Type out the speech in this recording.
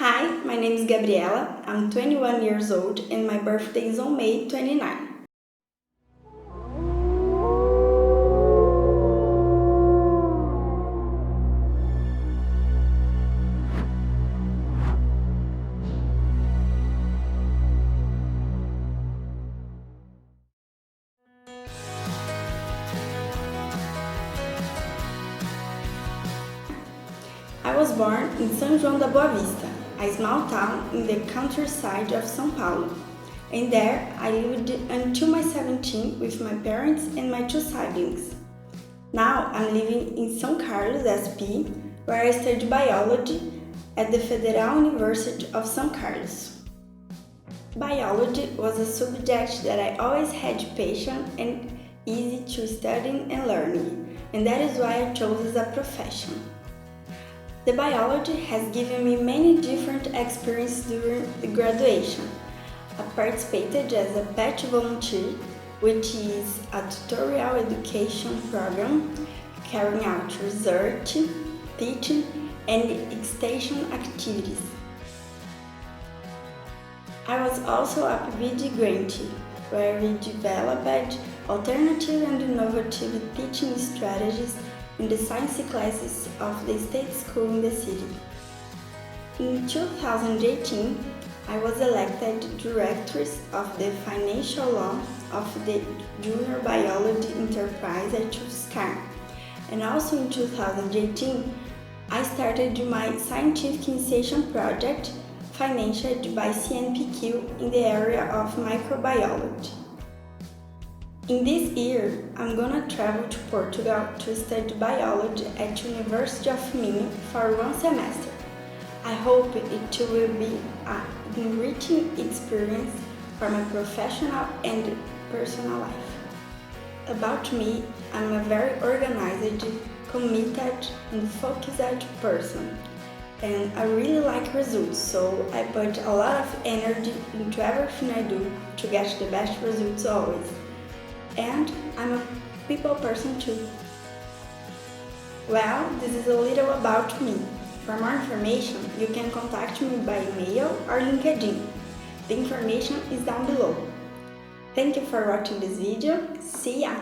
Hi, my name is Gabriela. I'm 21 years old and my birthday is on May 29. I was born in São João da Boa Vista, a small town in the countryside of São Paulo, and there I lived until my 17 with my parents and my two siblings. Now I'm living in São Carlos-SP, where I study biology at the Federal University of São Carlos. Biology was a subject that I always had passion and easy to studying and learning, and that is why I chose as a profession. The biology has given me many different experiences during the graduation. I participated as a pet volunteer, which is a tutorial education program carrying out research, teaching, and extension activities. I was also a PhD grantee, where we developed alternative and innovative teaching strategies in the science classes of the state school in the city. In 2018, I was elected Directress of the Financial Law of the Junior Biology Enterprise at UFSCar, and also in 2018, I started my scientific initiation project financed by CNPq in the area of microbiology. In this year, I'm gonna travel to Portugal to study biology at University of Minho for 1 semester. I hope it will be an enriching experience for my professional and personal life. About me, I'm a very organized, committed, and focused person, and I really like results, so I put a lot of energy into everything I do to get the best results always. And I'm a people person too. Well, this is a little about me. For more information, you can contact me by email or LinkedIn. The information is down below. Thank you for watching this video. See ya!